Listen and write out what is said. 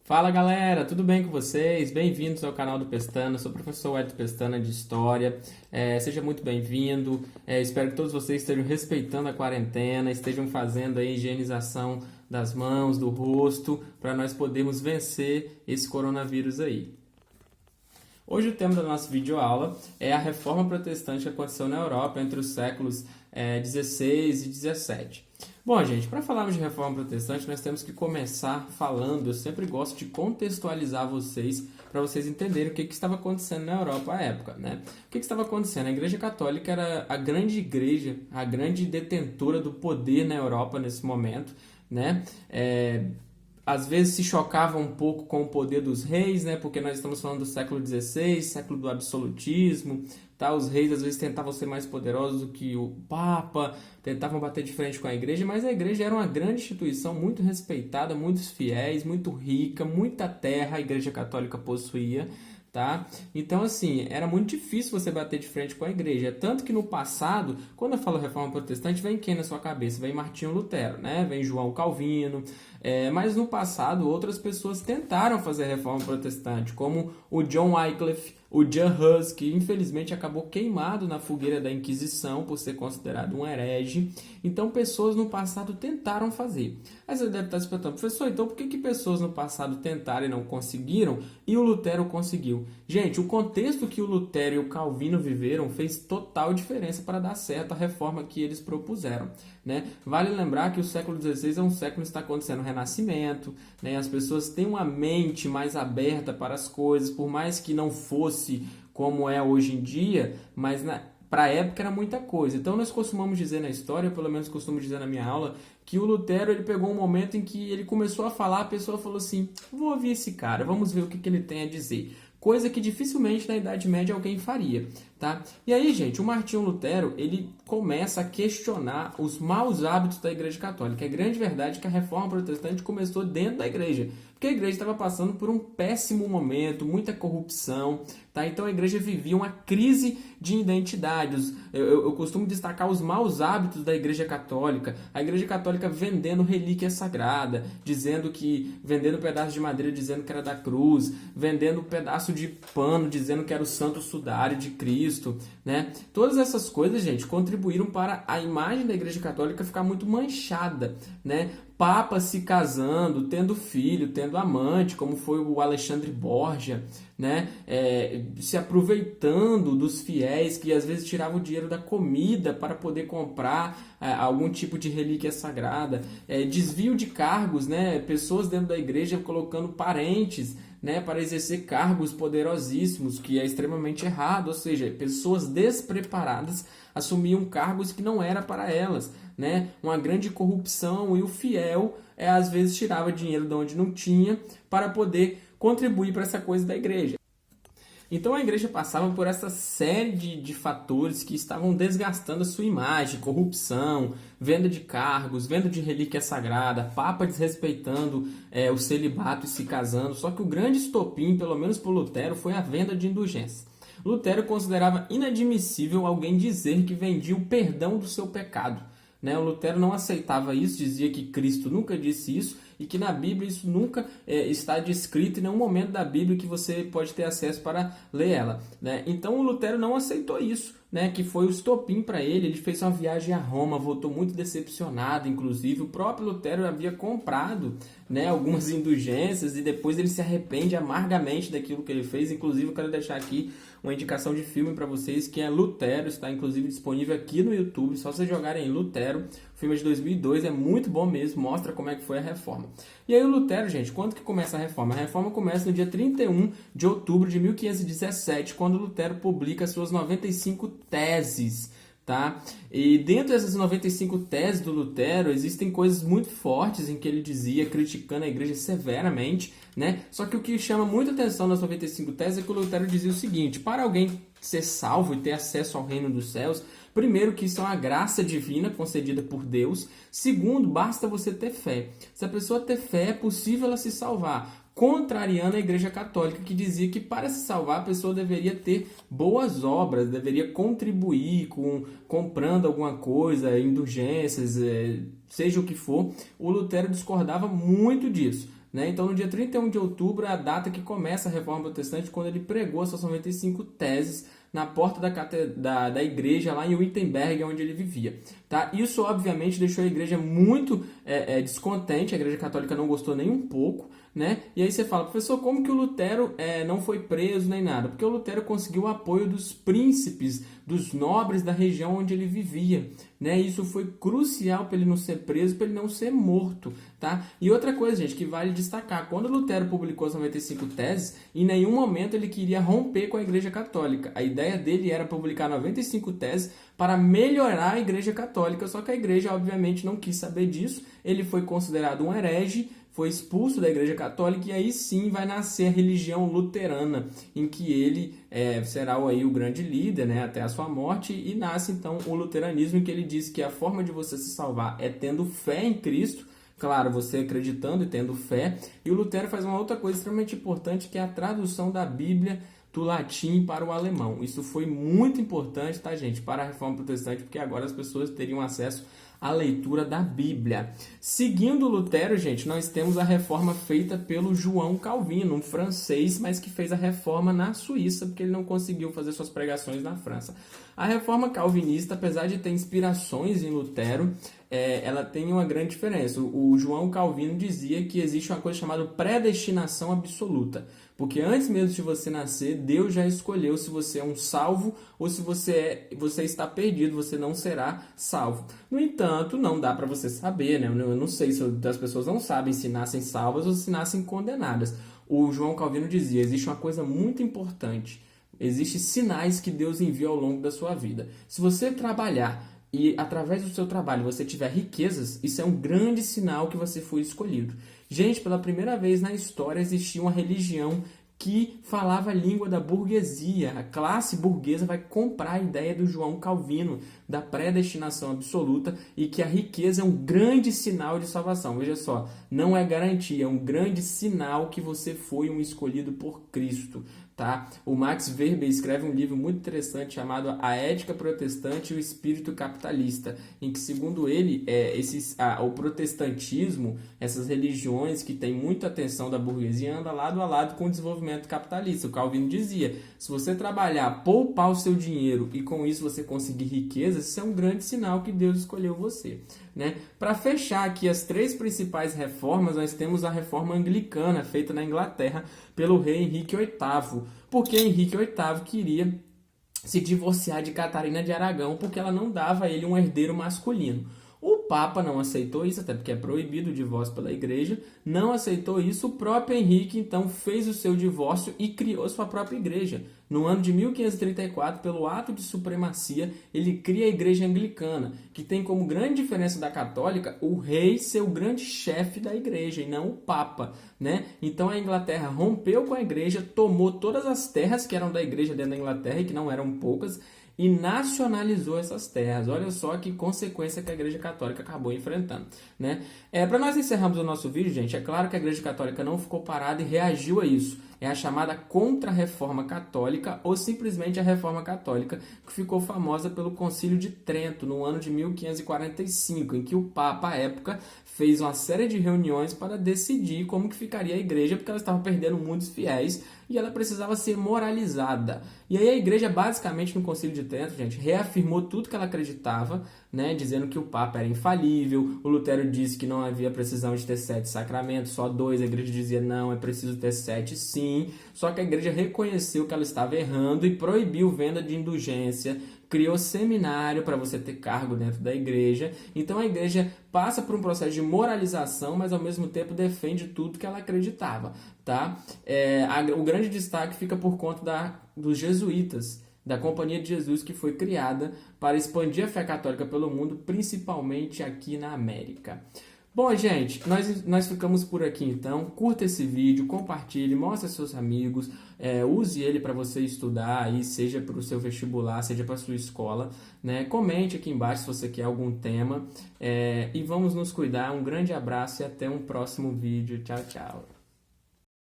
Fala galera, tudo bem com vocês? Bem-vindos ao canal do Pestana, sou o professor Edson Pestana de História. Seja muito bem-vindo. Espero que todos vocês estejam respeitando a quarentena, estejam fazendo a higienização das mãos, do rosto, para nós podermos vencer esse coronavírus aí. Hoje o tema da nossa videoaula é a Reforma Protestante que aconteceu na Europa entre os séculos 16 e 17. Bom, gente, para falarmos de Reforma Protestante, nós temos que começar falando, eu sempre gosto de contextualizar vocês, para vocês entenderem o que estava acontecendo na Europa à época, né? O que estava acontecendo? A Igreja Católica era a grande igreja, a grande detentora do poder na Europa nesse momento, né? Às vezes se chocava um pouco com o poder dos reis, né? Porque nós estamos falando do século XVI, século do absolutismo, tá? Os reis às vezes tentavam ser mais poderosos do que o Papa, tentavam bater de frente com a igreja, mas a igreja era uma grande instituição, muito respeitada, muitos fiéis, muito rica, muita terra a Igreja Católica possuía, tá? Então, assim, era muito difícil você bater de frente com a igreja. Tanto que no passado, quando eu falo Reforma Protestante, vem quem na sua cabeça? Vem Martinho Lutero, né? Vem João Calvino. Mas no passado, outras pessoas tentaram fazer a Reforma Protestante, como o John Wycliffe, o Jan Hus, que infelizmente acabou queimado na fogueira da Inquisição por ser considerado um herege. Então, pessoas no passado tentaram fazer. Aí você deve estar se perguntando, professor, então por que pessoas no passado tentaram e não conseguiram e o Lutero conseguiu? Gente, o contexto que o Lutero e o Calvino viveram fez total diferença para dar certo a reforma que eles propuseram, né? Vale lembrar que o século XVI é um século que está acontecendo o Renascimento, né? As pessoas têm uma mente mais aberta para as coisas, por mais que não fosse como é hoje em dia, mas para a época era muita coisa. Então nós costumamos dizer na história, pelo menos costumo dizer na minha aula, que o Lutero ele pegou um momento em que ele começou a falar, a pessoa falou assim, vou ouvir esse cara, vamos ver o que ele tem a dizer. Coisa que dificilmente na Idade Média alguém faria, tá? E aí, gente, o Martinho Lutero, ele começa a questionar os maus hábitos da Igreja Católica. É grande verdade que a Reforma Protestante começou dentro da Igreja, porque a Igreja estava passando por um péssimo momento, muita corrupção, tá? Então a Igreja vivia uma crise de identidade. Eu costumo destacar os maus hábitos da Igreja Católica. A Igreja Católica vendendo relíquia sagrada, vendendo pedaço de madeira dizendo que era da cruz, vendendo pedaço de pano dizendo que era o santo sudário de Cristo, né? Todas essas coisas, gente, contribuíram para a imagem da Igreja Católica ficar muito manchada, né? Papas se casando, tendo filho, tendo amante, como foi o Alexandre Borgia, né? Se aproveitando dos fiéis que às vezes tiravam o dinheiro da comida para poder comprar algum tipo de relíquia sagrada, desvio de cargos, né? Pessoas dentro da igreja colocando parentes, né, para exercer cargos poderosíssimos, que é extremamente errado, ou seja, pessoas despreparadas assumiam cargos que não era para elas, né? Uma grande corrupção e o fiel às vezes tirava dinheiro de onde não tinha para poder contribuir para essa coisa da igreja. Então a igreja passava por essa série de fatores que estavam desgastando a sua imagem, corrupção, venda de cargos, venda de relíquia sagrada, papa desrespeitando o celibato e se casando. Só que o grande estopim, pelo menos para Lutero, foi a venda de indulgências. Lutero considerava inadmissível alguém dizer que vendia o perdão do seu pecado, né? O Lutero não aceitava isso, dizia que Cristo nunca disse isso e que na Bíblia isso nunca está descrito em nenhum momento da Bíblia que você pode ter acesso para ler ela, né? Então o Lutero não aceitou isso, né? Que foi o estopim para ele. Ele fez uma viagem a Roma, voltou muito decepcionado, inclusive. O próprio Lutero havia comprado, né, algumas indulgências e depois ele se arrepende amargamente daquilo que ele fez. Inclusive eu quero deixar aqui uma indicação de filme para vocês, que é Lutero, está inclusive disponível aqui no YouTube, só vocês jogarem Lutero, o filme é de 2002, é muito bom mesmo, mostra como é que foi a reforma. E aí o Lutero, gente, quando que começa a reforma? A reforma começa no dia 31 de outubro de 1517, quando Lutero publica suas 95 teses, tá? E dentro dessas 95 teses do Lutero, existem coisas muito fortes em que ele dizia, criticando a igreja severamente, né? Só que o que chama muita atenção nas 95 teses é que o Lutero dizia o seguinte: para alguém ser salvo e ter acesso ao reino dos céus, primeiro, que isso é uma graça divina concedida por Deus. Segundo, basta você ter fé. Se a pessoa ter fé, é possível ela se salvar. Contrariando a Igreja Católica, que dizia que para se salvar a pessoa deveria ter boas obras, deveria contribuir comprando alguma coisa, indulgências, seja o que for. O Lutero discordava muito disso, né? Então, no dia 31 de outubro é a data que começa a Reforma Protestante, quando ele pregou as suas 95 teses na porta da igreja lá em Wittenberg, onde ele vivia. Tá? Isso, obviamente, deixou a igreja muito descontente, a igreja católica não gostou nem um pouco, né? E aí você fala, professor, como que o Lutero não foi preso nem nada? Porque o Lutero conseguiu o apoio dos príncipes, dos nobres da região onde ele vivia, né? Isso foi crucial para ele não ser preso, para ele não ser morto, tá? E outra coisa, gente, que vale destacar, quando Lutero publicou as 95 teses, em nenhum momento ele queria romper com a igreja católica. A ideia dele era publicar 95 teses para melhorar a igreja católica, só que a igreja, obviamente, não quis saber disso. Ele foi considerado um herege, foi expulso da igreja católica, e aí sim vai nascer a religião luterana, em que ele será aí o grande líder, né, até a sua morte, e nasce então o luteranismo, em que ele diz que a forma de você se salvar é tendo fé em Cristo, claro, você acreditando e tendo fé. E o Lutero faz uma outra coisa extremamente importante, que é a tradução da Bíblia do latim para o alemão. Isso foi muito importante, tá, gente, para a Reforma Protestante, porque agora as pessoas teriam acesso à leitura da Bíblia. Seguindo Lutero, gente, nós temos a reforma feita pelo João Calvino, um francês, mas que fez a reforma na Suíça, porque ele não conseguiu fazer suas pregações na França. A reforma calvinista, apesar de ter inspirações em Lutero, ela tem uma grande diferença. O João Calvino dizia que existe uma coisa chamada predestinação absoluta, porque antes mesmo de você nascer, Deus já escolheu se você é um salvo ou se você está perdido, você não será salvo. No entanto, não dá para você saber, né? Eu não sei se as pessoas não sabem se nascem salvas ou se nascem condenadas. O João Calvino dizia, existe uma coisa muito importante, existem sinais que Deus envia ao longo da sua vida. Se você trabalhar e através do seu trabalho você tiver riquezas, isso é um grande sinal que você foi escolhido. Gente, pela primeira vez na história existia uma religião que falava a língua da burguesia. A classe burguesa vai comprar a ideia do João Calvino, da predestinação absoluta, e que a riqueza é um grande sinal de salvação. Veja só, não é garantia, é um grande sinal que você foi um escolhido por Cristo. Tá? O Max Weber escreve um livro muito interessante chamado A Ética Protestante e o Espírito Capitalista, em que, segundo ele, o protestantismo, essas religiões que têm muita atenção da burguesia, anda lado a lado com o desenvolvimento capitalista. O Calvino dizia, se você trabalhar, poupar o seu dinheiro e com isso você conseguir riqueza, isso é um grande sinal que Deus escolheu você. Né? Para fechar aqui as três principais reformas, nós temos a reforma anglicana, feita na Inglaterra pelo rei Henrique VIII, porque Henrique VIII queria se divorciar de Catarina de Aragão, porque ela não dava a ele um herdeiro masculino. O Papa não aceitou isso, até porque é proibido o divórcio pela igreja, não aceitou isso. O próprio Henrique, então, fez o seu divórcio e criou sua própria igreja. No ano de 1534, pelo ato de supremacia, ele cria a igreja anglicana, que tem como grande diferença da católica o rei ser o grande chefe da igreja e não o Papa, né? Então a Inglaterra rompeu com a igreja, tomou todas as terras que eram da igreja dentro da Inglaterra, e que não eram poucas, e nacionalizou essas terras. Olha só que consequência que a Igreja Católica acabou enfrentando, né? Para nós encerrarmos o nosso vídeo, gente, é claro que a Igreja Católica não ficou parada e reagiu a isso. É a chamada Contra-Reforma Católica, ou simplesmente a Reforma Católica, que ficou famosa pelo Concílio de Trento, no ano de 1545, em que o Papa, à época, fez uma série de reuniões para decidir como que ficaria a igreja, porque ela estava perdendo muitos fiéis e ela precisava ser moralizada. E aí a igreja, basicamente, no Concílio de Trento, gente, reafirmou tudo que ela acreditava, né, dizendo que o Papa era infalível. O Lutero disse que não havia precisão de ter 7 sacramentos, só 2. A igreja dizia, não, é preciso ter 7 sim. Só que a igreja reconheceu que ela estava errando e proibiu venda de indulgência, criou seminário para você ter cargo dentro da igreja. Então a igreja passa por um processo de moralização, mas ao mesmo tempo defende tudo que ela acreditava, tá? O grande destaque fica por conta dos jesuítas, da Companhia de Jesus, que foi criada para expandir a fé católica pelo mundo, principalmente aqui na América. Bom, gente, nós ficamos por aqui então. Curta esse vídeo, compartilhe, mostre aos seus amigos, use ele para você estudar, aí, seja para o seu vestibular, seja para a sua escola, né? Comente aqui embaixo se você quer algum tema, e vamos nos cuidar. Um grande abraço e até um próximo vídeo. Tchau, tchau.